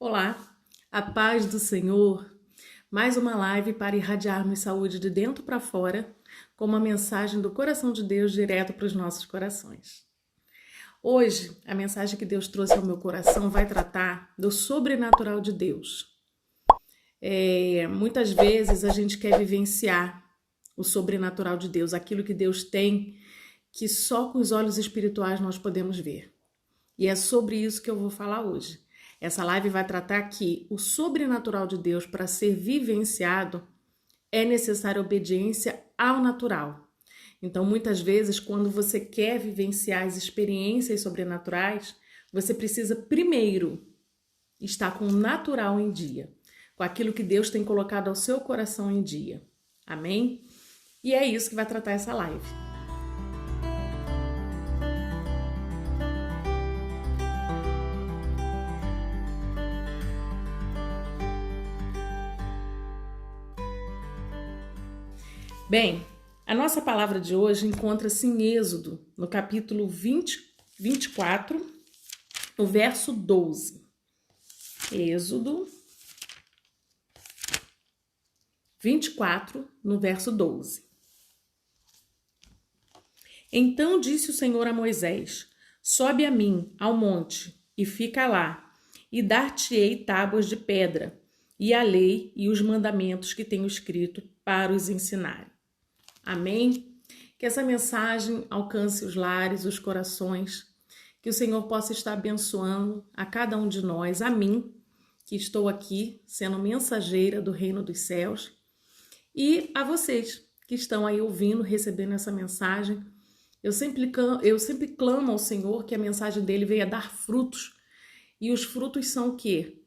Olá, a paz do Senhor. Mais uma live para irradiarmos saúde de dentro para fora, com uma mensagem do coração de Deus direto para os nossos corações. Hoje, a mensagem que Deus trouxe ao meu coração vai tratar do sobrenatural de Deus. Muitas vezes a gente quer vivenciar o sobrenatural de Deus, aquilo que Deus tem, que só com os olhos espirituais nós podemos ver. E é sobre isso que eu vou falar hoje. Essa live vai tratar que o sobrenatural de Deus, para ser vivenciado, é necessária obediência ao natural. Então, muitas vezes, quando você quer vivenciar as experiências sobrenaturais, você precisa primeiro estar com o natural em dia, com aquilo que Deus tem colocado ao seu coração em dia. Amém? E é isso que vai tratar essa live. Bem, a nossa palavra de hoje encontra-se em Êxodo, no capítulo 24, no verso 12. Êxodo 24, no verso 12. Então disse o Senhor a Moisés: sobe a mim ao monte e fica lá, e dar-te-ei tábuas de pedra, e a lei e os mandamentos que tenho escrito para os ensinar. Amém? Que essa mensagem alcance os lares, os corações, que o Senhor possa estar abençoando a cada um de nós, a mim, que estou aqui sendo mensageira do reino dos céus, e a vocês que estão aí ouvindo, recebendo essa mensagem. Eu sempre clamo ao Senhor que a mensagem dele venha dar frutos, e os frutos são o quê?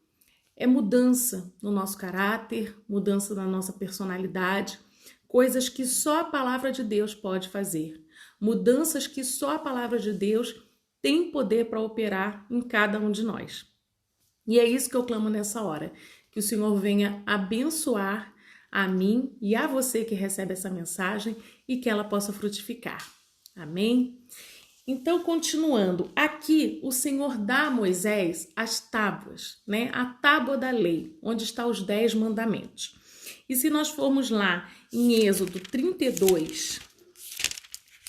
É mudança no nosso caráter, mudança na nossa personalidade, coisas que só a palavra de Deus pode fazer. Mudanças que só a palavra de Deus tem poder para operar em cada um de nós. E é isso que eu clamo nessa hora. Que o Senhor venha abençoar a mim e a você que recebe essa mensagem e que ela possa frutificar. Amém? Então, continuando, aqui o Senhor dá a Moisés as tábuas, né? A tábua da lei, onde estão os 10 mandamentos. E se nós formos lá em Êxodo 32,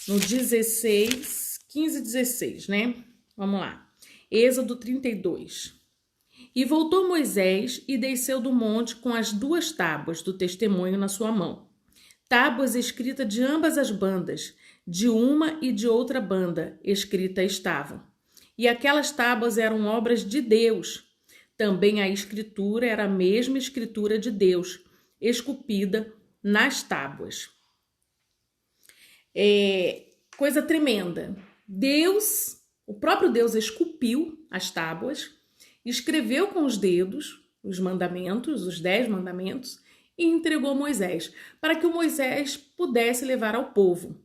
no 16, 15 e 16, né? Vamos lá. Êxodo 32. E voltou Moisés e desceu do monte com as 2 tábuas do testemunho na sua mão. Tábuas escritas de ambas as bandas, de uma e de outra banda, escrita estavam. E aquelas tábuas eram obras de Deus. Também a escritura era a mesma escritura de Deus, esculpida nas tábuas. Coisa tremenda. Deus, o próprio Deus esculpiu as tábuas, escreveu com os dedos os mandamentos, os 10 mandamentos, e entregou a Moisés, para que o Moisés pudesse levar ao povo.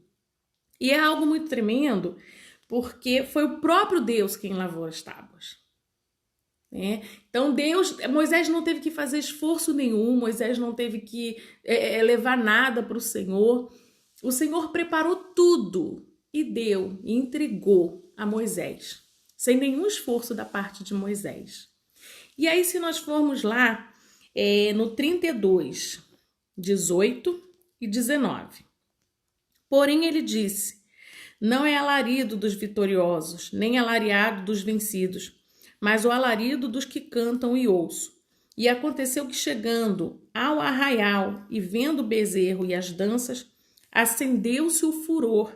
E é algo muito tremendo, porque foi o próprio Deus quem lavou as tábuas. Então Moisés não teve que fazer esforço nenhum, Moisés não teve que levar nada para o Senhor preparou tudo e deu e entregou a Moisés, sem nenhum esforço da parte de Moisés. E aí se nós formos lá no 32, 18 e 19, porém ele disse: não é alarido dos vitoriosos, nem alariado dos vencidos, mas o alarido dos que cantam e ouço. E aconteceu que, chegando ao arraial e vendo o bezerro e as danças, acendeu-se o furor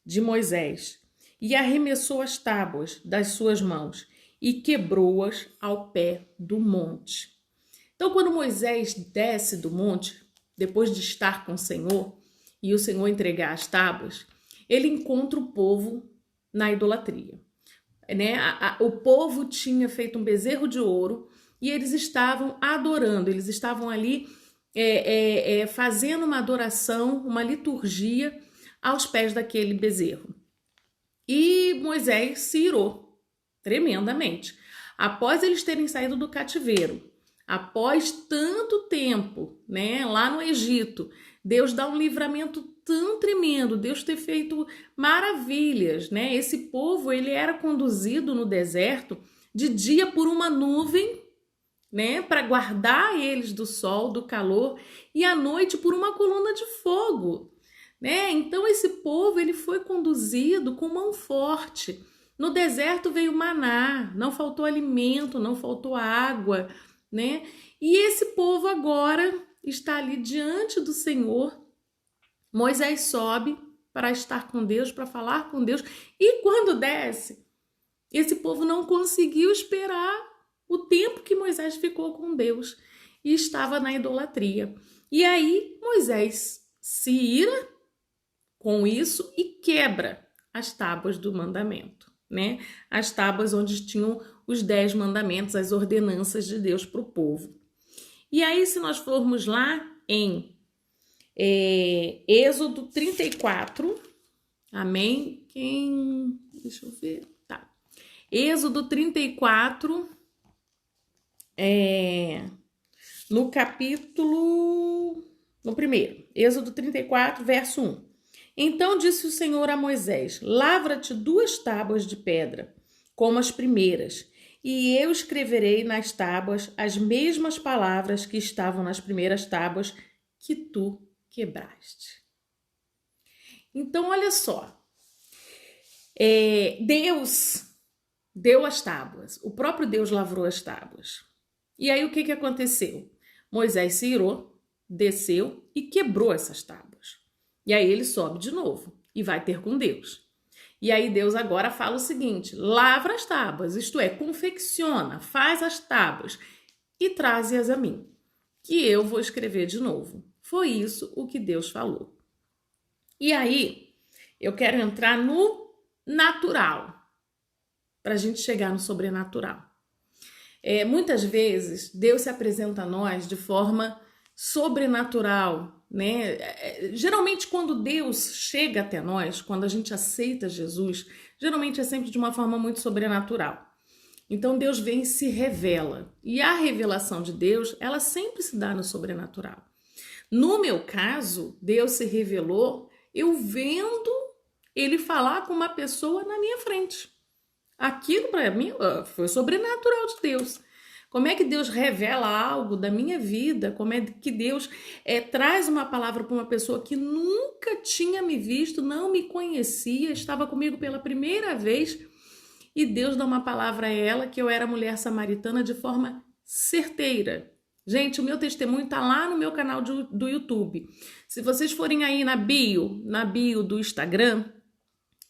de Moisés e arremessou as tábuas das suas mãos e quebrou-as ao pé do monte. Então, quando Moisés desce do monte, depois de estar com o Senhor e o Senhor entregar as tábuas, ele encontra o povo na idolatria. O povo tinha feito um bezerro de ouro e eles estavam adorando, eles estavam ali fazendo uma adoração, uma liturgia aos pés daquele bezerro. E Moisés se irou tremendamente. Após eles terem saído do cativeiro, após tanto tempo, lá no Egito, Deus dá um livramento tão tremendo, Deus ter feito maravilhas, Esse povo, ele era conduzido no deserto de dia por uma nuvem né, para guardar eles do sol, do calor, e à noite por uma coluna de fogo, né? Então esse povo ele foi conduzido com mão forte. No deserto veio maná, não faltou alimento, não faltou água, né? E esse povo agora está ali diante do Senhor. Moisés sobe para estar com Deus, para falar com Deus, e quando desce, esse povo não conseguiu esperar o tempo que Moisés ficou com Deus e estava na idolatria. E aí Moisés se ira com isso e quebra as tábuas do mandamento, né? As tábuas onde tinham os 10 mandamentos, as ordenanças de Deus para o povo. E aí, se nós formos lá em Êxodo 34, amém? Deixa eu ver, tá. Êxodo 34, no capítulo, no primeiro, Êxodo 34, verso 1. Então disse o Senhor a Moisés: lavra-te 2 tábuas de pedra, como as primeiras, e eu escreverei nas tábuas as mesmas palavras que estavam nas primeiras tábuas que tu quebraste. Então, olha só, Deus deu as tábuas, o próprio Deus lavrou as tábuas. E aí o que aconteceu? Moisés se irou, desceu e quebrou essas tábuas. E aí ele sobe de novo e vai ter com Deus. E aí Deus agora fala o seguinte: lavra as tábuas, isto é, confecciona, faz as tábuas e traze-as a mim, que eu vou escrever de novo. Foi isso o que Deus falou. E aí eu quero entrar no natural, para a gente chegar no sobrenatural. Muitas vezes Deus se apresenta a nós de forma sobrenatural, né? Geralmente quando Deus chega até nós, quando a gente aceita Jesus, geralmente é sempre de uma forma muito sobrenatural. Então Deus vem e se revela. E a revelação de Deus, ela sempre se dá no sobrenatural. No meu caso, Deus se revelou eu vendo ele falar com uma pessoa na minha frente. Aquilo para mim foi sobrenatural de Deus. Como é que Deus revela algo da minha vida? Como é que Deus traz uma palavra para uma pessoa que nunca tinha me visto, não me conhecia, estava comigo pela primeira vez, e Deus dá uma palavra a ela que eu era mulher samaritana de forma certeira. Gente, o meu testemunho está lá no meu canal do YouTube. Se vocês forem aí na bio do Instagram,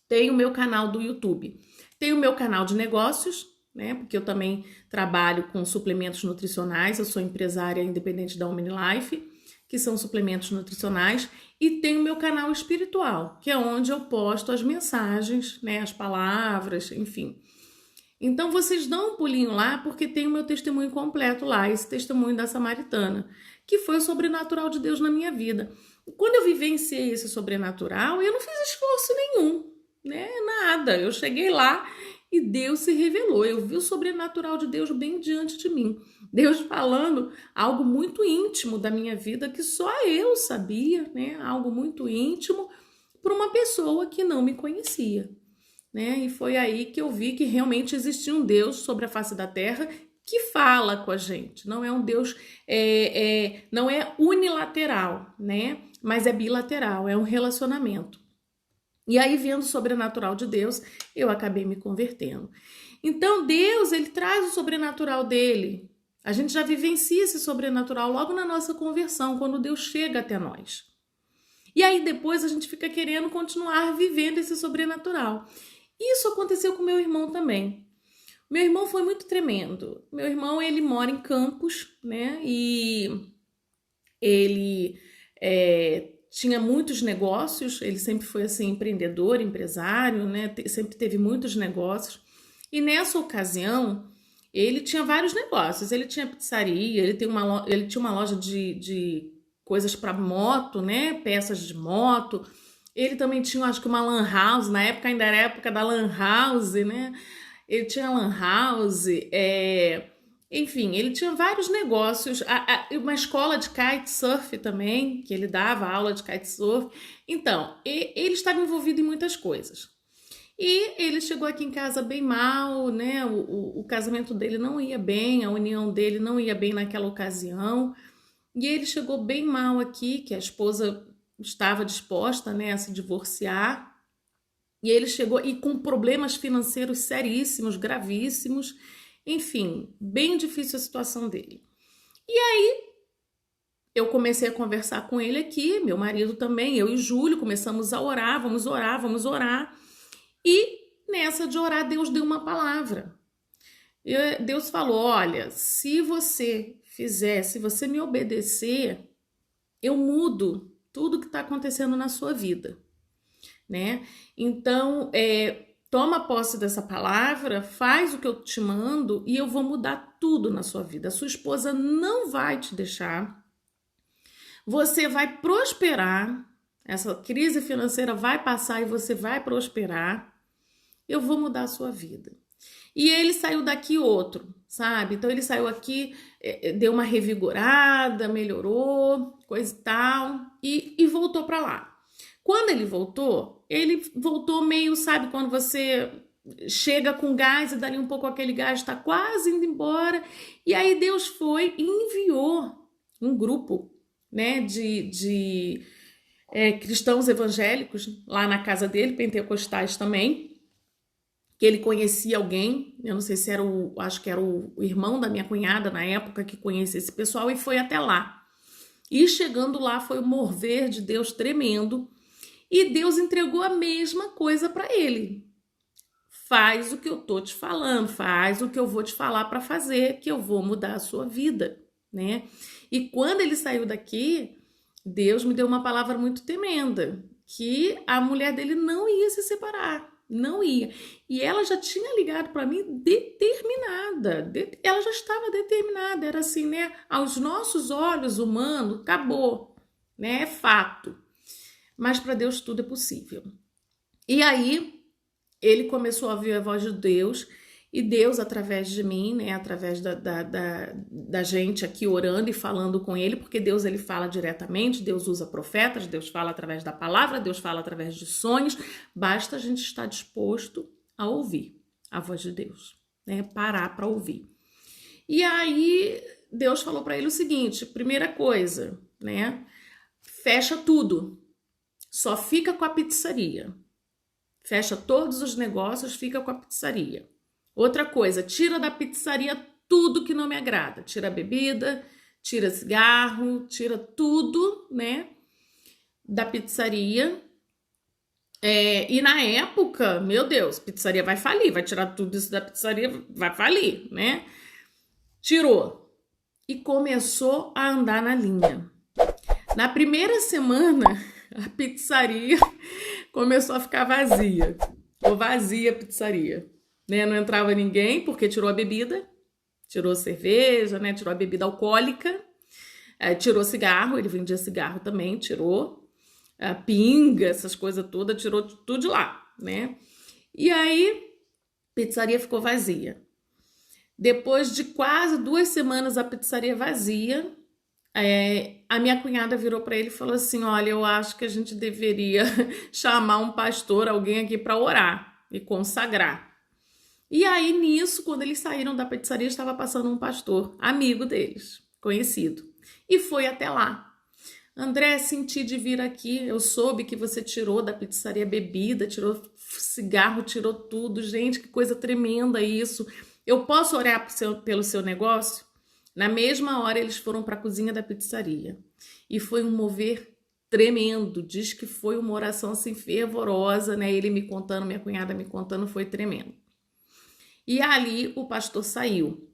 tem o meu canal do YouTube. Tem o meu canal de negócios, né? Porque eu também trabalho com suplementos nutricionais, eu sou empresária independente da OmniLife, que são suplementos nutricionais, e tem o meu canal espiritual, que é onde eu posto as mensagens, né? As palavras, enfim. Então vocês dão um pulinho lá, porque tem o meu testemunho completo lá, esse testemunho da samaritana, que foi o sobrenatural de Deus na minha vida. Quando eu vivenciei esse sobrenatural, eu não fiz esforço nenhum, né? Nada. Eu cheguei lá e Deus se revelou. Eu vi o sobrenatural de Deus bem diante de mim. Deus falando algo muito íntimo da minha vida que só eu sabia, né? Algo muito íntimo para uma pessoa que não me conhecia, né? E foi aí que eu vi que realmente existia um Deus sobre a face da terra que fala com a gente. Não é um Deus, não é unilateral, né? Mas é bilateral, é um relacionamento. E aí, vendo o sobrenatural de Deus, eu acabei me convertendo. Então, Deus, ele traz o sobrenatural dele. A gente já vivencia esse sobrenatural logo na nossa conversão, quando Deus chega até nós. E aí, depois, a gente fica querendo continuar vivendo esse sobrenatural. Isso aconteceu com meu irmão também. Meu irmão foi muito tremendo. Meu irmão, ele mora em Campos, né? E ele tinha muitos negócios, ele sempre foi assim empreendedor, empresário, né? Sempre teve muitos negócios. E nessa ocasião, ele tinha vários negócios. Ele tinha pizzaria, ele tinha uma loja de coisas para moto, né? Peças de moto. Ele também tinha, acho que uma lan house, na época ainda era a época da lan house, né? Ele tinha lan house, enfim, ele tinha vários negócios, uma escola de kitesurf também, que ele dava aula de kitesurf. Então, ele estava envolvido em muitas coisas. E ele chegou aqui em casa bem mal, né? O casamento dele não ia bem, a união dele não ia bem naquela ocasião. E ele chegou bem mal aqui, que a esposa estava disposta, né, a se divorciar. E ele chegou e com problemas financeiros seríssimos, gravíssimos. Enfim, bem difícil a situação dele. Eu comecei a conversar com ele aqui, meu marido também, eu e Júlio começamos a orar, vamos orar, vamos orar. E nessa de orar, Deus deu uma palavra. Deus falou: olha, se você fizer, se você me obedecer, eu mudo tudo que está acontecendo na sua vida, né? Então, toma posse dessa palavra, faz o que eu te mando e eu vou mudar tudo na sua vida. A sua esposa não vai te deixar, você vai prosperar, essa crise financeira vai passar e você vai prosperar, eu vou mudar a sua vida. E ele saiu daqui outro, sabe? Então ele saiu aqui, deu uma revigorada, melhorou, coisa e tal, e voltou para lá. Quando ele voltou meio, sabe, quando você chega com gás e dali um pouco aquele gás está quase indo embora. E aí Deus foi e enviou um grupo, né, de cristãos evangélicos lá na casa dele, pentecostais também, que ele conhecia alguém, eu não sei se era acho que era o irmão da minha cunhada na época que conhecia esse pessoal e foi até lá. E chegando lá foi um mover de Deus tremendo e Deus entregou a mesma coisa para ele. Faz o que eu tô te falando, faz o que eu vou te falar para fazer, que eu vou mudar a sua vida, né? E quando ele saiu daqui, Deus me deu uma palavra muito tremenda, que a mulher dele não ia se separar. Não ia. E ela já tinha ligado para mim determinada. Ela já estava determinada. Era assim, né? Aos nossos olhos humanos, acabou. Né? É fato. Mas para Deus tudo é possível. E aí, ele começou a ouvir a voz de Deus. E Deus, através de mim, né? Através da gente aqui orando e falando com ele, porque Deus ele fala diretamente, Deus usa profetas, Deus fala através da palavra, Deus fala através de sonhos, basta a gente estar disposto a ouvir a voz de Deus, né? Parar para ouvir. E aí Deus falou para ele o seguinte: primeira coisa, né? Fecha tudo, só fica com a pizzaria. Fecha todos os negócios, fica com a pizzaria. Outra coisa, tira da pizzaria tudo que não me agrada. Tira a bebida, tira cigarro, tira tudo, né, da pizzaria. E na época, meu Deus, pizzaria vai falir, vai tirar tudo isso da pizzaria, vai falir, né? Tirou e começou a andar na linha. Na primeira semana, a pizzaria começou a ficar vazia. Ficou vazia a pizzaria. Né? Não entrava ninguém porque tirou a bebida, tirou cerveja, né? Tirou a bebida alcoólica, tirou cigarro, ele vendia cigarro também, tirou pinga, essas coisas todas, tirou tudo de lá, né? E aí, a pizzaria ficou vazia. Depois de quase 2 semanas a pizzaria vazia, a minha cunhada virou para ele e falou assim: olha, eu acho que a gente deveria chamar um pastor, alguém aqui para orar e consagrar. E aí, nisso, quando eles saíram da pizzaria, estava passando um pastor, amigo deles, conhecido. E foi até lá. André, senti de vir aqui, eu soube que você tirou da pizzaria bebida, tirou cigarro, tirou tudo. Gente, que coisa tremenda isso. Eu posso orar pelo seu negócio? Na mesma hora, eles foram para a cozinha da pizzaria. E foi um mover tremendo. Diz que foi uma oração assim fervorosa, né? Ele me contando, minha cunhada me contando, foi tremendo. E ali o pastor saiu.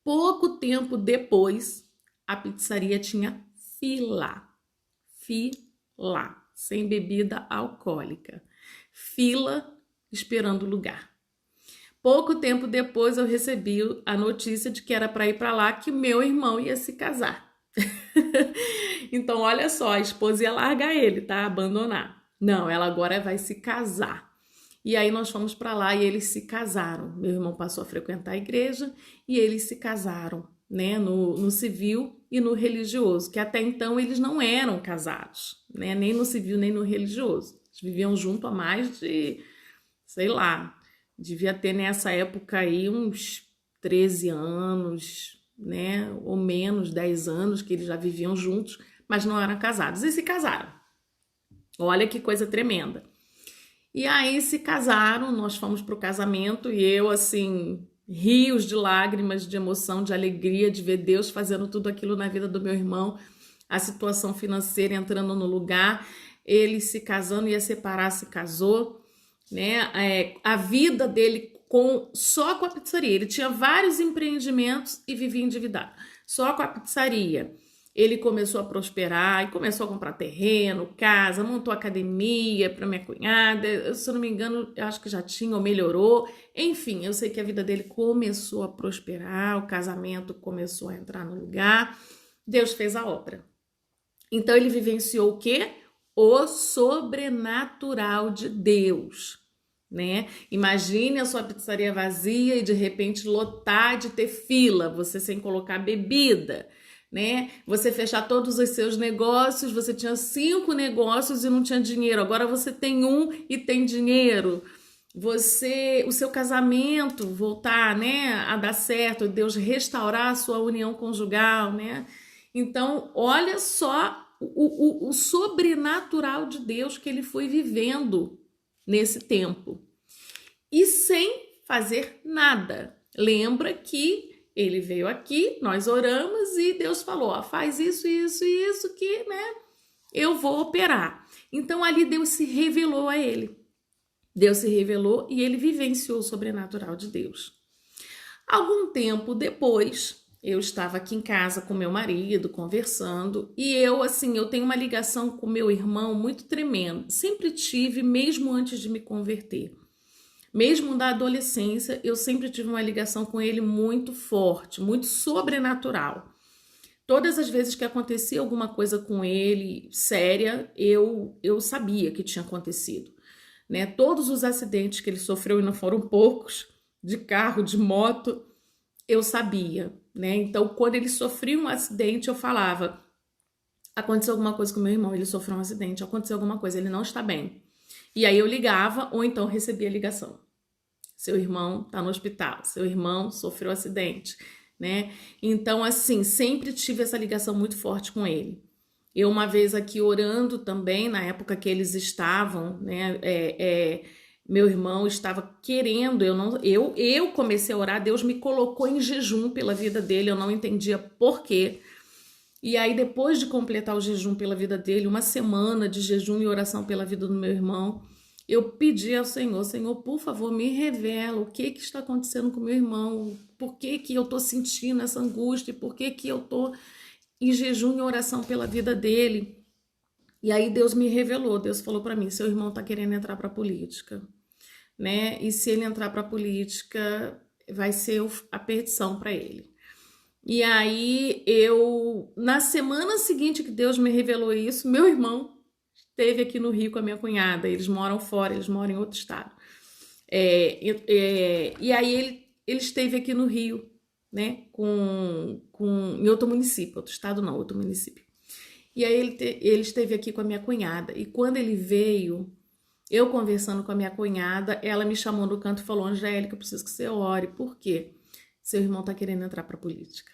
Pouco tempo depois, a pizzaria tinha fila, sem bebida alcoólica, fila esperando lugar. Pouco tempo depois eu recebi a notícia de que era para ir para lá, que meu irmão ia se casar. Então olha só, a esposa ia largar ele, tá? Abandonar. Não, ela agora vai se casar. E aí nós fomos para lá e eles se casaram. Meu irmão passou a frequentar a igreja e eles se casaram, né? No civil e no religioso, que até então eles não eram casados, né? Nem no civil nem no religioso. Eles viviam junto há mais de sei lá, devia ter nessa época aí uns 13 anos, né? Ou menos, 10 anos que eles já viviam juntos, mas não eram casados. E se casaram. Olha que coisa tremenda. E aí se casaram, nós fomos pro casamento e eu, assim, rios de lágrimas, de emoção, de alegria, de ver Deus fazendo tudo aquilo na vida do meu irmão, a situação financeira entrando no lugar, ele se casando, ia separar, se casou, né? A vida dele só com a pizzaria. Ele tinha vários empreendimentos e vivia endividado. Só com a pizzaria. Ele começou a prosperar e começou a comprar terreno, casa, montou academia para minha cunhada. Se eu não me engano, eu acho que já tinha ou melhorou. Enfim, eu sei que a vida dele começou a prosperar, o casamento começou a entrar no lugar. Deus fez a obra. Então ele vivenciou o quê? O sobrenatural de Deus, né? Imagine a sua pizzaria vazia e de repente lotar de ter fila, você sem colocar bebida, né? Você fechar todos os seus negócios, você tinha 5 negócios e não tinha dinheiro, agora você tem um e tem dinheiro. O seu casamento voltar, né, a dar certo, Deus restaurar a sua união conjugal, né? Então, olha só o sobrenatural de Deus que ele foi vivendo nesse tempo. E sem fazer nada. Lembra que ele veio aqui, nós oramos e Deus falou, ó, faz isso, isso e isso que, né, eu vou operar. Então ali Deus se revelou a ele. Deus se revelou e ele vivenciou o sobrenatural de Deus. Algum tempo depois, eu estava aqui em casa com meu marido, conversando, e eu tenho uma ligação com meu irmão muito tremenda. Sempre tive, mesmo antes de me converter. Mesmo da adolescência, eu sempre tive uma ligação com ele muito forte, muito sobrenatural. Todas as vezes que acontecia alguma coisa com ele, séria, eu sabia que tinha acontecido, né? Todos os acidentes que ele sofreu, e não foram poucos, de carro, de moto, eu sabia, né? Então, quando ele sofria um acidente, eu falava, aconteceu alguma coisa com meu irmão, ele sofreu um acidente, aconteceu alguma coisa, ele não está bem. E aí eu ligava ou então recebia a ligação. Seu irmão está no hospital, seu irmão sofreu um acidente, né? Então, sempre tive essa ligação muito forte com ele. Eu uma vez aqui orando também, na época que eles estavam, né? Meu irmão estava querendo, eu comecei a orar, Deus me colocou em jejum pela vida dele, eu não entendia por quê. E aí, depois de completar o jejum pela vida dele, uma semana de jejum e oração pela vida do meu irmão, eu pedi ao Senhor, Senhor, por favor, me revela o que está acontecendo com meu irmão, por que eu estou sentindo essa angústia, por que eu estou em jejum e oração pela vida dele. E aí Deus me revelou, Deus falou para mim, seu irmão está querendo entrar para a política, né? E se ele entrar para a política, vai ser a perdição para ele. E aí na semana seguinte que Deus me revelou isso, meu irmão esteve aqui no Rio com a minha cunhada, eles moram fora, eles moram em outro estado. E aí ele esteve aqui no Rio, né, em outro município, outro estado não, outro município. E aí ele esteve aqui com a minha cunhada, e quando ele veio, eu conversando com a minha cunhada, ela me chamou no canto e falou, Angélica, eu preciso que você ore, por quê? Seu irmão tá querendo entrar para a política.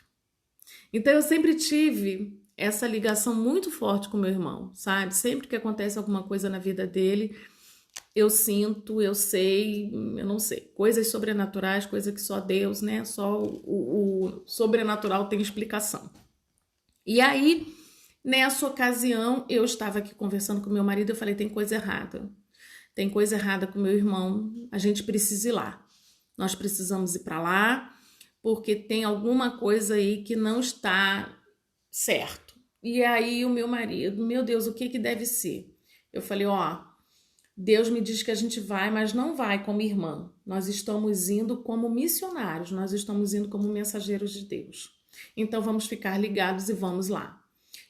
Então eu sempre tive essa ligação muito forte com meu irmão, sabe? Sempre que acontece alguma coisa na vida dele, eu sinto, eu sei, eu não sei, coisas sobrenaturais, coisas que só Deus, né? Só o sobrenatural tem explicação. E aí, nessa ocasião, eu estava aqui conversando com meu marido, eu falei, tem coisa errada. Tem coisa errada com meu irmão, a gente precisa ir lá. Nós precisamos ir para lá, porque tem alguma coisa aí que não está certo. E aí o meu marido, meu Deus, o que deve ser? Eu falei, ó, Deus me diz que a gente vai, mas não vai como irmã. Nós estamos indo como missionários, nós estamos indo como mensageiros de Deus. Então vamos ficar ligados e vamos lá.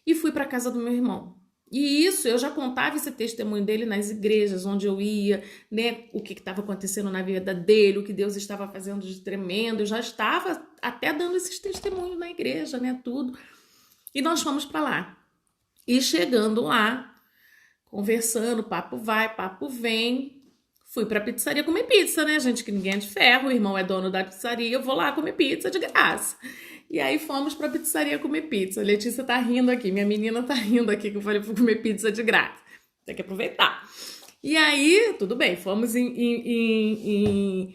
E fui para a casa do meu irmão. E isso, eu já contava esse testemunho dele nas igrejas onde eu ia, né? O que estava acontecendo na vida dele, o que Deus estava fazendo de tremendo. Eu já estava até dando esses testemunhos na igreja, né? Tudo. E nós fomos para lá. E chegando lá, conversando, papo vai, papo vem, Fui pra pizzaria comer pizza, né, gente? Que ninguém é de ferro, o irmão é dono da pizzaria, eu vou lá comer pizza de graça. E aí fomos pra pizzaria comer pizza. A Letícia tá rindo aqui, minha menina tá rindo aqui que eu falei pra comer pizza de graça. Tem que aproveitar. E aí, tudo bem, fomos em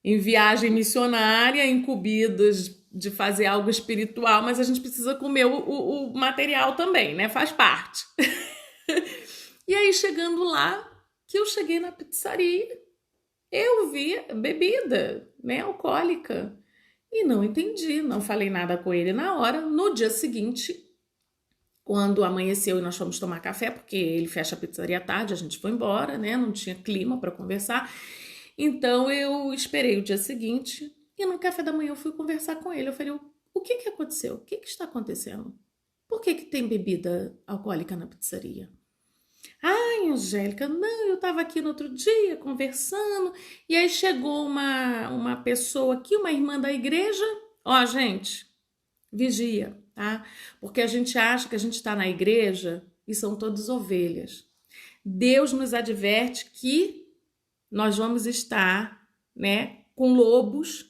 viagem missionária, incumbidos de fazer algo espiritual, mas a gente precisa comer o material também, né? Faz parte. E aí, chegando lá, que eu cheguei na pizzaria, eu vi bebida, né, alcoólica. E não entendi, não falei nada com ele na hora. No dia seguinte, quando amanheceu e nós fomos tomar café, porque ele fecha a pizzaria à tarde, a gente foi embora, né? Não tinha clima para conversar. Então eu esperei o dia seguinte e no café da manhã eu fui conversar com ele. Eu falei, o que aconteceu? O que está acontecendo? Por que tem bebida alcoólica na pizzaria? Ai, Angélica, não, eu estava aqui no outro dia conversando e aí chegou uma pessoa aqui, uma irmã da igreja. Ó, gente, vigia, tá? Porque a gente acha que a gente está na igreja e são todas ovelhas. Deus nos adverte que nós vamos estar, né, com lobos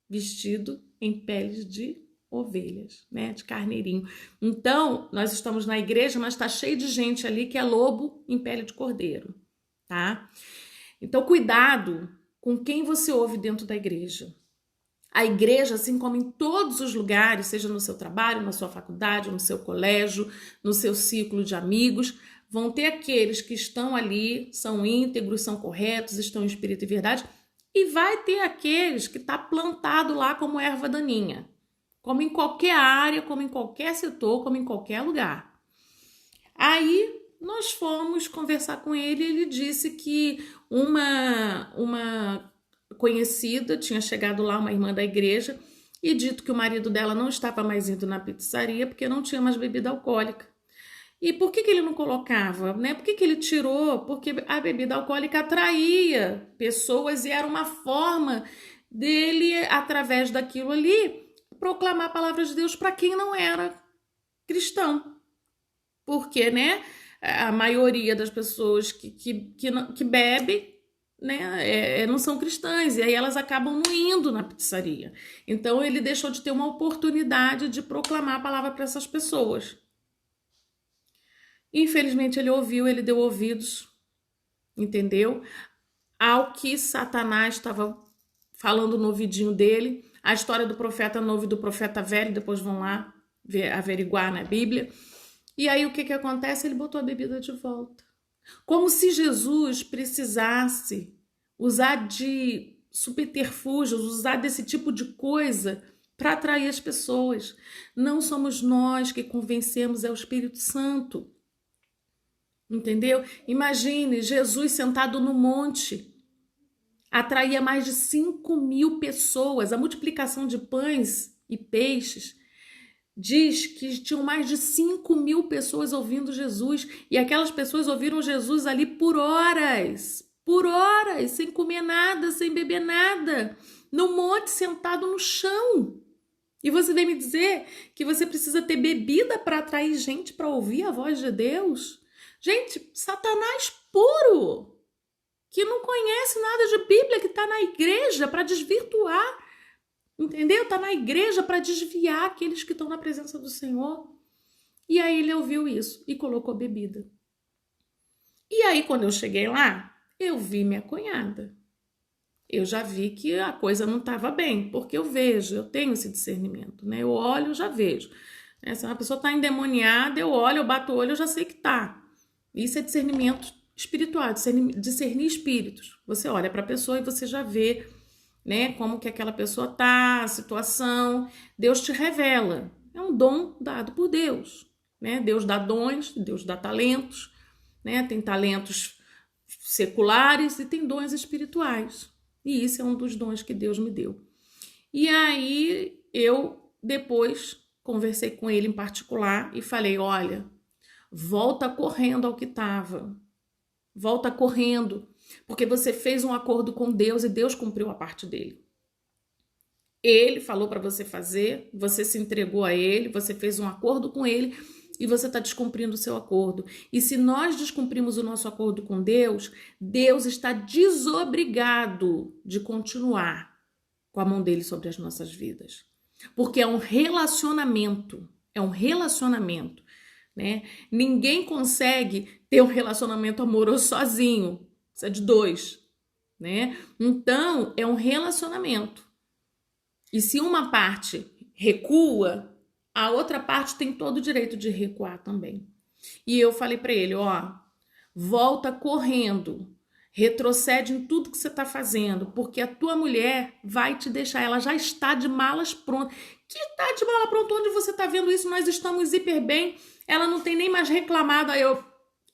vestidos em peles de ovelhas, né, de carneirinho. Então, nós estamos na igreja, mas está cheio de gente ali que é lobo em pele de cordeiro, tá? Então, cuidado com quem você ouve dentro da igreja. A igreja, assim como em todos os lugares, seja no seu trabalho, na sua faculdade, no seu colégio, no seu ciclo de amigos, vão ter aqueles que estão ali, são íntegros, são corretos, estão em espírito e verdade, e vai ter aqueles que está plantado lá como erva daninha, como em qualquer área, como em qualquer setor, como em qualquer lugar. Aí nós fomos conversar com ele e ele disse que uma conhecida tinha chegado lá, uma irmã da igreja, e dito que o marido dela não estava mais indo na pizzaria porque não tinha mais bebida alcoólica. E por que ele não colocava, né? Por que ele tirou? Porque a bebida alcoólica atraía pessoas e era uma forma dele, através daquilo ali, proclamar a palavra de Deus para quem não era cristão. Porque, né, a maioria das pessoas que bebe, né, não são cristãs, e aí elas acabam não indo na pizzaria. Então ele deixou de ter uma oportunidade de proclamar a palavra para essas pessoas. Infelizmente ele ouviu, ele deu ouvidos, entendeu? Ao que Satanás estava falando no ouvidinho dele, a história do profeta novo e do profeta velho, depois vão lá averiguar na Bíblia. E aí o que acontece? Ele botou a bebida de volta. Como se Jesus precisasse usar de subterfúgios, usar desse tipo de coisa para atrair as pessoas. Não somos nós que convencemos, é o Espírito Santo. Entendeu? Imagine Jesus sentado no monte, atraía mais de 5.000 pessoas. A multiplicação de pães e peixes diz que tinham mais de 5.000 pessoas ouvindo Jesus, e aquelas pessoas ouviram Jesus ali por horas, sem comer nada, sem beber nada, no monte, sentado no chão. E você vem me dizer que você precisa ter bebida para atrair gente para ouvir a voz de Deus? Gente, Satanás puro, que não conhece nada de Bíblia, que está na igreja para desvirtuar, entendeu? Está na igreja para desviar aqueles que estão na presença do Senhor. E aí ele ouviu isso e colocou bebida. E aí quando eu cheguei lá, eu vi minha cunhada. Eu já vi que a coisa não estava bem, porque eu vejo, eu tenho esse discernimento, né? Eu olho, eu já vejo. Se uma pessoa está endemoniada, eu olho, eu bato o olho, eu já sei que está. Isso é discernimento espiritual, discernir espíritos. Você olha para a pessoa e você já vê, né, como que aquela pessoa tá, a situação. Deus te revela. É um dom dado por Deus, né? Deus dá dons, Deus dá talentos, né? Tem talentos seculares e tem dons espirituais. E isso é um dos dons que Deus me deu. E aí eu depois conversei com ele em particular e falei, olha, volta correndo ao que estava. Volta correndo, porque você fez um acordo com Deus e Deus cumpriu a parte dele. Ele falou para você fazer, você se entregou a ele, você fez um acordo com ele e você está descumprindo o seu acordo. E se nós descumprimos o nosso acordo com Deus, Deus está desobrigado de continuar com a mão dele sobre as nossas vidas. Porque é um relacionamento, né? Ninguém consegue ter um relacionamento amoroso sozinho, isso é de dois, né? Então, é um relacionamento. E se uma parte recua, a outra parte tem todo o direito de recuar também. E eu falei para ele, ó, volta correndo, retrocede em tudo que você está fazendo, porque a tua mulher vai te deixar, ela já está de malas prontas. Que tá de mala pronta? Onde você está vendo isso? Nós estamos hiper bem, ela não tem nem mais reclamado. Aí eu,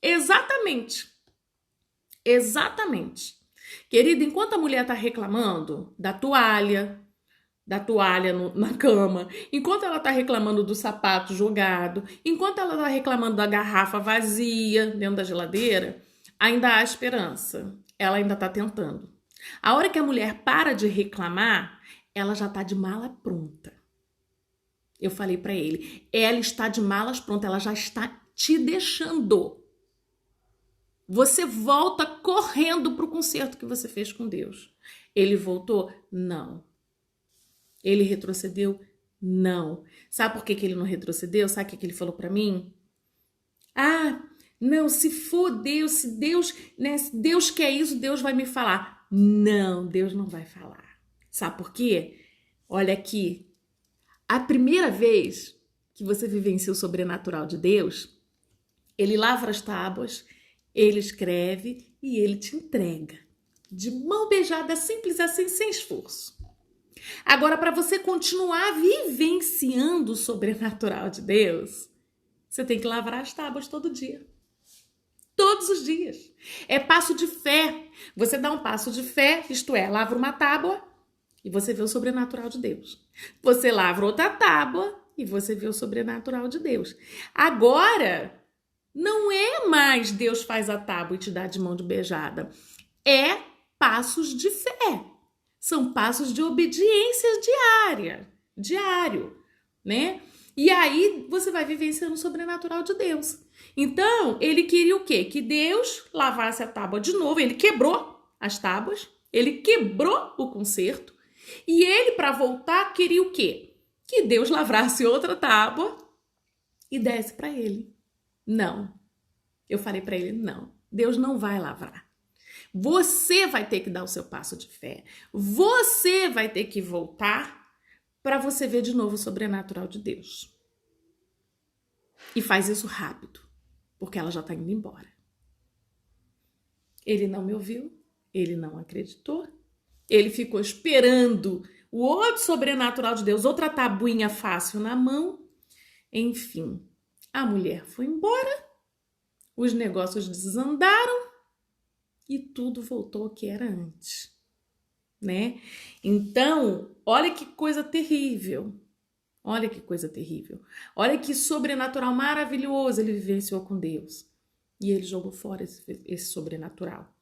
exatamente. Querida, enquanto a mulher está reclamando da toalha na cama, enquanto ela está reclamando do sapato jogado, enquanto ela está reclamando da garrafa vazia dentro da geladeira, ainda há esperança. Ela ainda está tentando. A hora que a mulher para de reclamar, ela já está de mala pronta. Eu falei para ele, ela está de malas prontas, ela já está te deixando. Você volta correndo para o concerto que você fez com Deus. Ele voltou? Não. Ele retrocedeu? Não. Sabe por que ele não retrocedeu? Sabe o que ele falou para mim? Ah, não, se for Deus, se Deus quer isso, Deus vai me falar. Não, Deus não vai falar. Sabe por quê? Olha aqui. A primeira vez que você vivencia o sobrenatural de Deus, ele lavra as tábuas, ele escreve e ele te entrega. De mão beijada, simples assim, sem esforço. Agora, para você continuar vivenciando o sobrenatural de Deus, você tem que lavrar as tábuas todo dia. Todos os dias. É passo de fé. Você dá um passo de fé, isto é, lavra uma tábua e você vê o sobrenatural de Deus. Você lavra outra tábua e você vê o sobrenatural de Deus. Agora, não é mais Deus faz a tábua e te dá de mão de beijada. É passos de fé. São passos de obediência diário, né? E aí você vai vivenciando o sobrenatural de Deus. Então, ele queria o quê? Que Deus lavasse a tábua de novo. Ele quebrou as tábuas, ele quebrou o concerto. E ele, para voltar, queria o quê? Que Deus lavrasse outra tábua e desse para ele. Não. Eu falei para ele, não. Deus não vai lavrar. Você vai ter que dar o seu passo de fé. Você vai ter que voltar para você ver de novo o sobrenatural de Deus. E faz isso rápido, porque ela já está indo embora. Ele não me ouviu, ele não acreditou, ele ficou esperando o outro sobrenatural de Deus, outra tabuinha fácil na mão. Enfim, a mulher foi embora, os negócios desandaram, e tudo voltou ao que era antes, né? Então, olha que coisa terrível. Olha que coisa terrível. Olha que sobrenatural maravilhoso ele vivenciou com Deus. E ele jogou fora esse sobrenatural.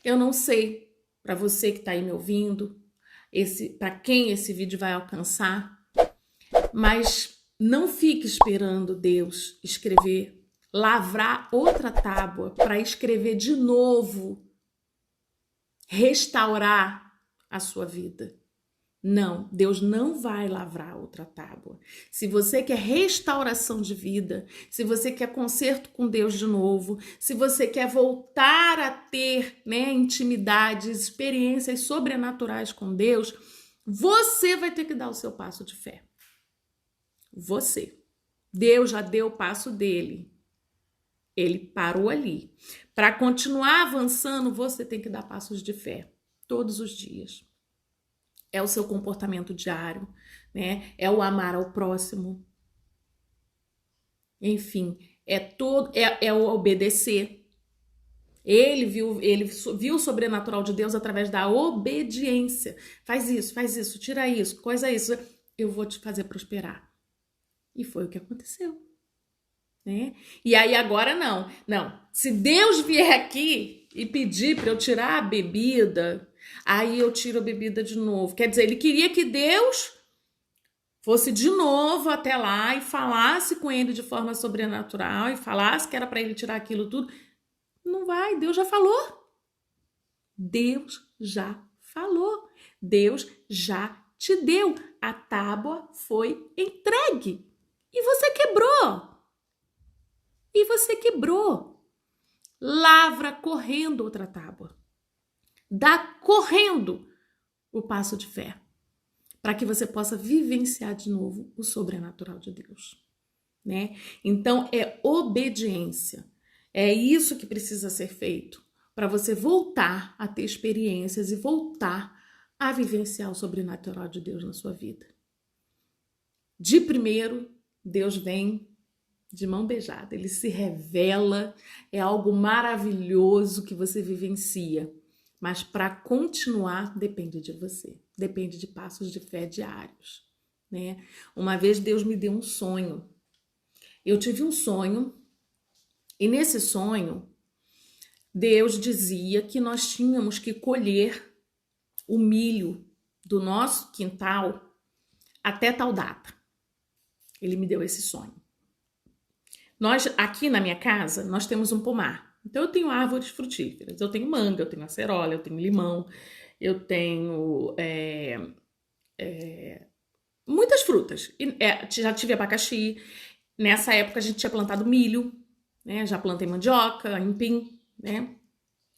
Eu não sei, para você que está aí me ouvindo, para quem esse vídeo vai alcançar, mas não fique esperando Deus lavrar outra tábua para escrever de novo, restaurar a sua vida. Não, Deus não vai lavrar outra tábua. Se você quer restauração de vida, se você quer conserto com Deus de novo, se você quer voltar a ter, né, intimidades, experiências sobrenaturais com Deus, você vai ter que dar o seu passo de fé. Você. Deus já deu o passo dele. Ele parou ali. Para continuar avançando, você tem que dar passos de fé todos os dias. É o seu comportamento diário, né? É o amar ao próximo. Enfim, é o obedecer. Ele viu o sobrenatural de Deus através da obediência. Faz isso, tira isso, coisa isso. Eu vou te fazer prosperar. E foi o que aconteceu. Né? E aí agora não. Se Deus vier aqui e pedir para eu tirar a bebida, aí eu tiro a bebida de novo. Quer dizer, ele queria que Deus fosse de novo até lá e falasse com ele de forma sobrenatural e falasse que era para ele tirar aquilo tudo. Não vai, Deus já falou. Deus já falou. Deus já te deu. A tábua foi entregue. E você quebrou. E você quebrou. Lavra correndo outra tábua. Dá correndo o passo de fé. Para que você possa vivenciar de novo o sobrenatural de Deus, né? Então, é obediência. É isso que precisa ser feito para você voltar a ter experiências e voltar a vivenciar o sobrenatural de Deus na sua vida. De primeiro, Deus vem de mão beijada. Ele se revela, é algo maravilhoso que você vivencia. Mas para continuar, depende de você. Depende de passos de fé diários, né? Uma vez Deus me deu um sonho. Eu tive um sonho e nesse sonho Deus dizia que nós tínhamos que colher o milho do nosso quintal até tal data. Ele me deu esse sonho. Nós, aqui na minha casa, nós temos um pomar. Então, eu tenho árvores frutíferas. Eu tenho manga, eu tenho acerola, eu tenho limão, eu tenho muitas frutas. Já tive abacaxi. Nessa época, a gente tinha plantado milho, né? Já plantei mandioca, empim, né?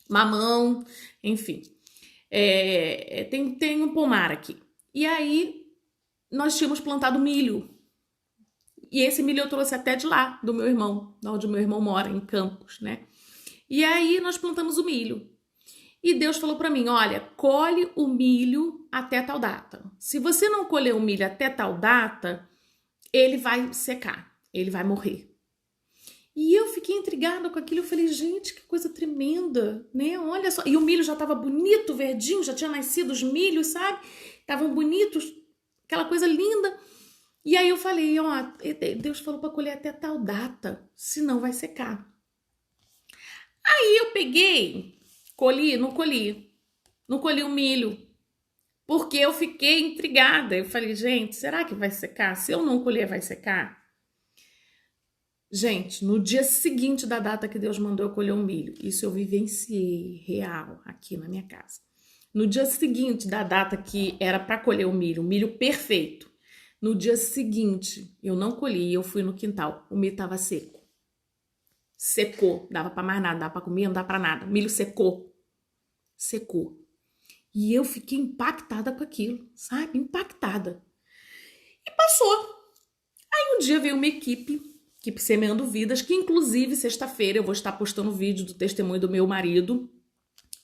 Mamão, enfim. Tem um pomar aqui. E aí, nós tínhamos plantado milho. E esse milho eu trouxe até de lá, do meu irmão, onde o meu irmão mora, em Campos, né? E aí nós plantamos o milho. E Deus falou para mim, olha, colhe o milho até tal data. Se você não colher o milho até tal data, ele vai secar, ele vai morrer. E eu fiquei intrigada com aquilo, eu falei, gente, que coisa tremenda, né? Olha só. E o milho já estava bonito, verdinho, já tinha nascido os milhos, sabe? Estavam bonitos, aquela coisa linda. E aí eu falei, ó, Deus falou para colher até tal data, senão vai secar. Aí eu peguei, não colhi o milho, porque eu fiquei intrigada. Eu falei, gente, será que vai secar? Se eu não colher, vai secar? Gente, no dia seguinte da data que Deus mandou eu colher o milho, isso eu vivenciei real aqui na minha casa. No dia seguinte da data que era para colher o milho perfeito, no dia seguinte, eu não colhi, eu fui no quintal, o milho estava seco. Secou, dava para mais nada, dava para comer, não dava para nada. O milho secou. E eu fiquei impactada com aquilo, sabe? Impactada. E passou. Aí um dia veio uma equipe Semeando Vidas, que inclusive sexta-feira eu vou estar postando vídeo do testemunho do meu marido,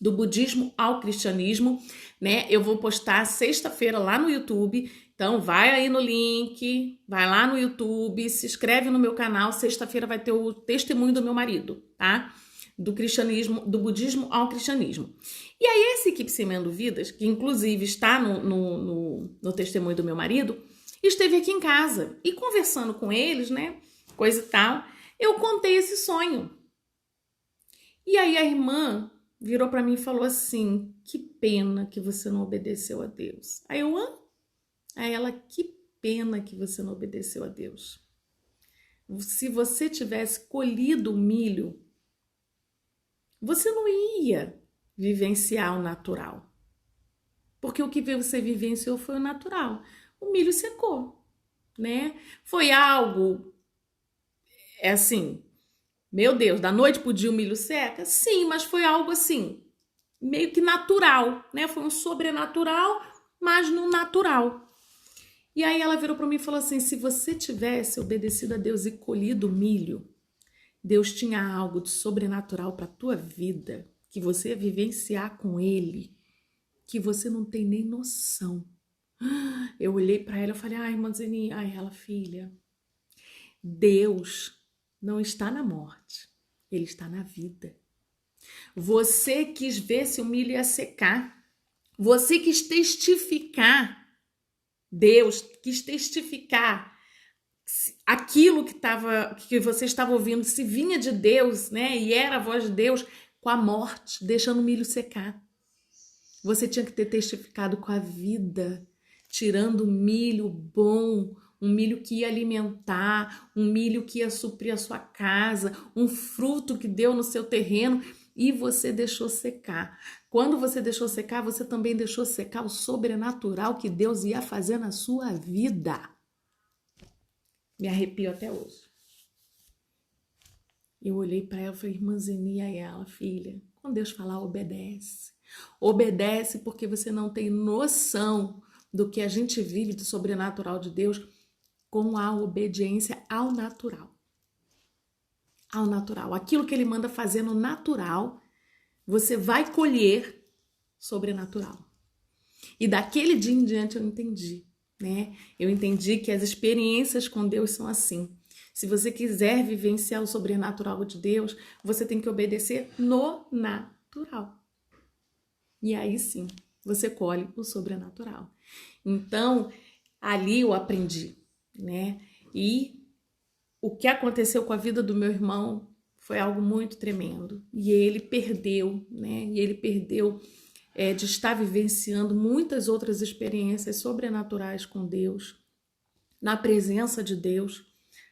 do budismo ao cristianismo, né? Eu vou postar sexta-feira lá no YouTube. Então, vai aí no link, vai lá no YouTube, se inscreve no meu canal. Sexta-feira vai ter o testemunho do meu marido, tá? Do cristianismo, do budismo ao cristianismo. E aí, essa equipe Semeando Vidas, que inclusive está no testemunho do meu marido, esteve aqui em casa e conversando com eles, né? Coisa e tal, eu contei esse sonho. E aí, a irmã virou para mim e falou assim, que pena que você não obedeceu a Deus. Aí eu, Aí ela, que pena que você não obedeceu a Deus. Se você tivesse colhido o milho, você não ia vivenciar o natural. Porque o que você vivenciou foi o natural. O milho secou, né? Foi algo, assim, meu Deus, da noite pro dia o milho seca? Sim, mas foi algo assim, meio que natural, né? Foi um sobrenatural, mas no natural. E aí ela virou para mim e falou assim, se você tivesse obedecido a Deus e colhido milho, Deus tinha algo de sobrenatural para a tua vida, que você ia vivenciar com Ele, que você não tem nem noção. Eu olhei para ela e falei, ai, irmã Zeni, ai, ela, filha, Deus não está na morte, Ele está na vida. Você quis ver se o milho ia secar, você quis testificar, Deus quis testificar aquilo que você estava ouvindo, se vinha de Deus, né? E era a voz de Deus com a morte, deixando o milho secar. Você tinha que ter testificado com a vida, tirando milho bom, um milho que ia alimentar, um milho que ia suprir a sua casa, um fruto que deu no seu terreno e você deixou secar. Quando você deixou secar, você também deixou secar o sobrenatural que Deus ia fazer na sua vida. Me arrepio até hoje. Eu olhei para ela e falei, irmã Zenia, e ela, filha, quando Deus falar, obedece. Obedece porque você não tem noção do que a gente vive do sobrenatural de Deus com a obediência ao natural. Ao natural. Aquilo que ele manda fazer no natural, você vai colher sobrenatural. E daquele dia em diante eu entendi, né? Eu entendi que as experiências com Deus são assim. Se você quiser vivenciar o sobrenatural de Deus, você tem que obedecer no natural. E aí sim, você colhe o sobrenatural. Então, ali eu aprendi, né? E o que aconteceu com a vida do meu irmão foi algo muito tremendo. E ele perdeu, né? E ele perdeu de estar vivenciando muitas outras experiências sobrenaturais com Deus, na presença de Deus,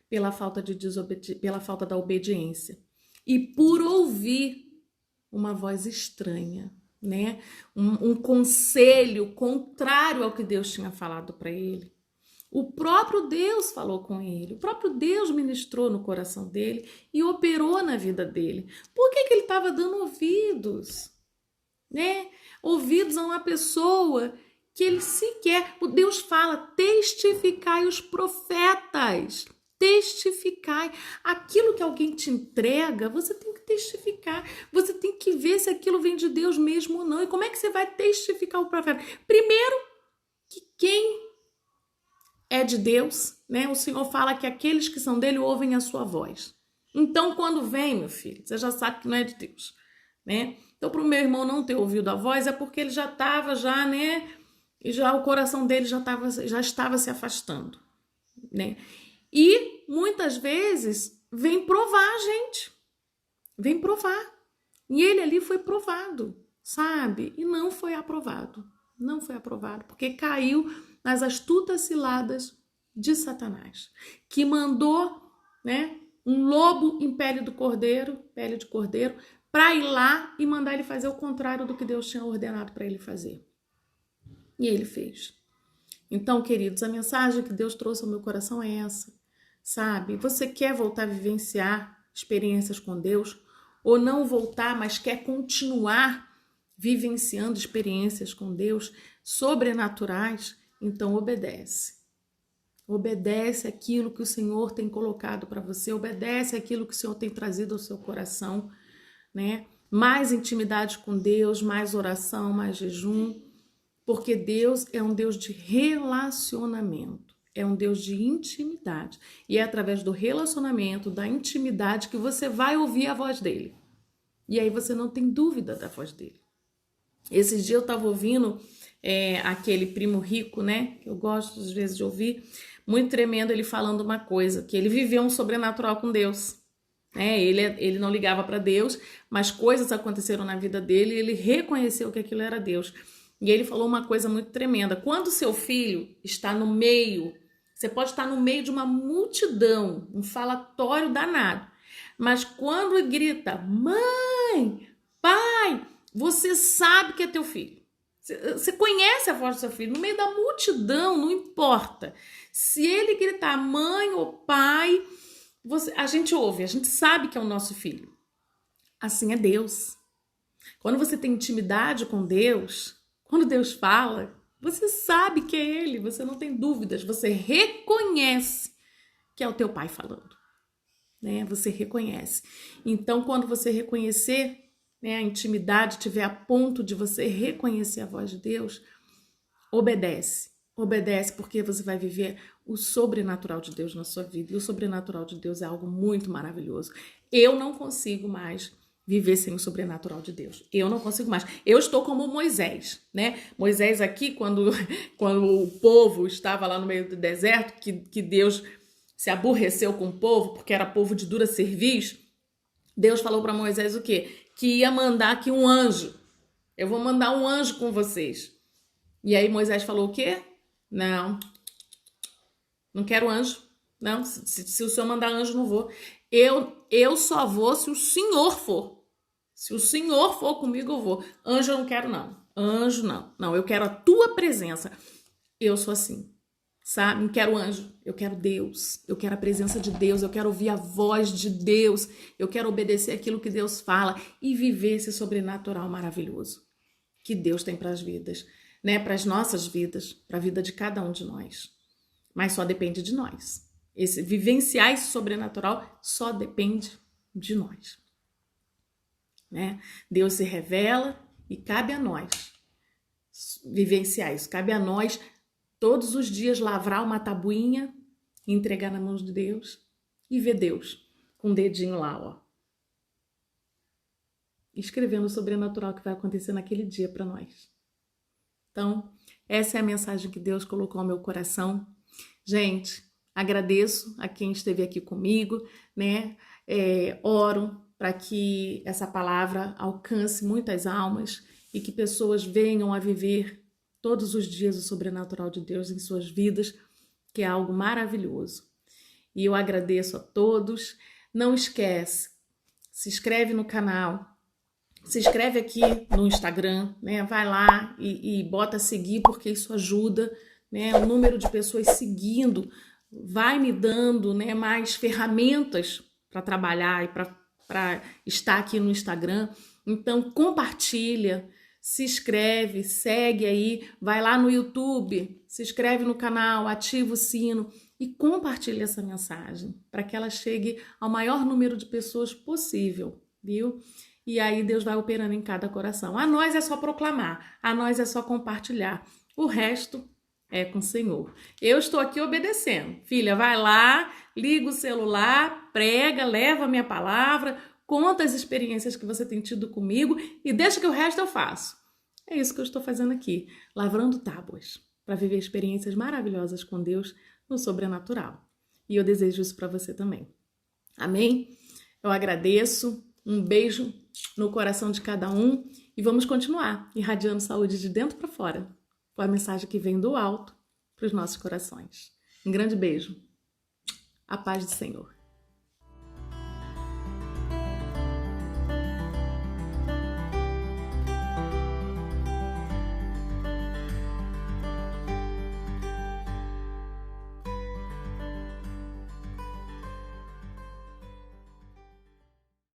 pela falta da obediência. E por ouvir uma voz estranha, né? Um conselho contrário ao que Deus tinha falado para ele. O próprio Deus falou com ele, o próprio Deus ministrou no coração dele e operou na vida dele. Por que ele estava dando ouvidos? Né? Ouvidos a uma pessoa que ele sequer... O Deus fala, testificai os profetas, testificai. Aquilo que alguém te entrega, você tem que testificar. Você tem que ver se aquilo vem de Deus mesmo ou não. E como é que você vai testificar o profeta? Primeiro, que quem é de Deus, né? O Senhor fala que aqueles que são dele ouvem a sua voz. Então, quando vem, meu filho, você já sabe que não é de Deus, né? Então, para o meu irmão não ter ouvido a voz, é porque ele já estava, né? E já o coração dele já estava se afastando, né? E muitas vezes vem provar a gente. Vem provar. E ele ali foi provado, sabe? E não foi aprovado. Não foi aprovado, porque caiu nas astutas ciladas de Satanás, que mandou, né, um lobo em pele de cordeiro, para ir lá e mandar ele fazer o contrário do que Deus tinha ordenado para ele fazer. E ele fez. Então, queridos, a mensagem que Deus trouxe ao meu coração é essa, sabe? Você quer voltar a vivenciar experiências com Deus? Ou não voltar, mas quer continuar vivenciando experiências com Deus sobrenaturais? Então, obedece. Obedece aquilo que o Senhor tem colocado para você, obedece aquilo que o Senhor tem trazido ao seu coração, né? Mais intimidade com Deus, mais oração, mais jejum, porque Deus é um Deus de relacionamento, é um Deus de intimidade. E é através do relacionamento, da intimidade, que você vai ouvir a voz dele. E aí você não tem dúvida da voz dele. Esses dias eu estava ouvindo aquele Primo Rico, né? Que eu gosto às vezes de ouvir, muito tremendo, ele falando uma coisa, que ele viveu um sobrenatural com Deus. Ele não ligava para Deus, mas coisas aconteceram na vida dele e ele reconheceu que aquilo era Deus. E ele falou uma coisa muito tremenda. Quando seu filho está no meio, você pode estar no meio de uma multidão, um falatório danado, mas quando ele grita, mãe, pai, você sabe que é teu filho. Você conhece a voz do seu filho. No meio da multidão, não importa. Se ele gritar mãe ou pai, a gente ouve, a gente sabe que é o nosso filho. Assim é Deus. Quando você tem intimidade com Deus, quando Deus fala, você sabe que é Ele, você não tem dúvidas, você reconhece que é o teu pai falando, né? Você reconhece. Então, quando você reconhecer, né, a intimidade tiver a ponto de você reconhecer a voz de Deus, obedece. Obedece porque você vai viver o sobrenatural de Deus na sua vida. E o sobrenatural de Deus é algo muito maravilhoso. Eu não consigo mais viver sem o sobrenatural de Deus. Eu não consigo mais. Eu estou como Moisés, né? Moisés aqui, quando o povo estava lá no meio do deserto, que Deus se aborreceu com o povo, porque era povo de dura cerviz, Deus falou para Moisés o quê? Que ia mandar aqui um anjo. Eu vou mandar um anjo com vocês. E aí Moisés falou o quê? Não, não quero anjo. Não, se o senhor mandar anjo, não vou. Eu só vou se o senhor for. Se o senhor for comigo, eu vou. Anjo eu não quero, não. Anjo, não. Não, eu quero a tua presença. Eu sou assim, sabe? Não quero anjo, eu quero Deus. Eu quero a presença de Deus, eu quero ouvir a voz de Deus. Eu quero obedecer aquilo que Deus fala e viver esse sobrenatural maravilhoso que Deus tem para as vidas, né? Para as nossas vidas, para a vida de cada um de nós. Mas só depende de nós. Vivenciar esse sobrenatural só depende de nós, né? Deus se revela e cabe a nós vivenciar isso. Cabe a nós todos os dias lavrar uma tabuinha, entregar na mão de Deus e ver Deus com o dedinho lá, ó, escrevendo o sobrenatural que vai acontecer naquele dia para nós. Então, essa é a mensagem que Deus colocou no meu coração. Gente, agradeço a quem esteve aqui comigo, né? Oro para que essa palavra alcance muitas almas e que pessoas venham a viver todos os dias o sobrenatural de Deus em suas vidas, que é algo maravilhoso. E eu agradeço a todos. Não esquece, se inscreve no canal, se inscreve aqui no Instagram, né? Vai lá e bota seguir, porque isso ajuda, né? O número de pessoas seguindo vai me dando, né, mais ferramentas para trabalhar e para estar aqui no Instagram. Então, compartilha, se inscreve, segue aí, vai lá no YouTube, se inscreve no canal, ativa o sino e compartilha essa mensagem para que ela chegue ao maior número de pessoas possível, viu? E aí Deus vai operando em cada coração. A nós é só proclamar, a nós é só compartilhar. O resto é com o Senhor. Eu estou aqui obedecendo. Filha, vai lá, liga o celular, prega, leva a minha palavra, conta as experiências que você tem tido comigo e deixa que o resto eu faço. É isso que eu estou fazendo aqui, lavrando tábuas, para viver experiências maravilhosas com Deus no sobrenatural. E eu desejo isso para você também. Amém? Eu agradeço. Um beijo no coração de cada um e vamos continuar irradiando saúde de dentro para fora, com a mensagem que vem do alto para os nossos corações. Um grande beijo. A paz do Senhor.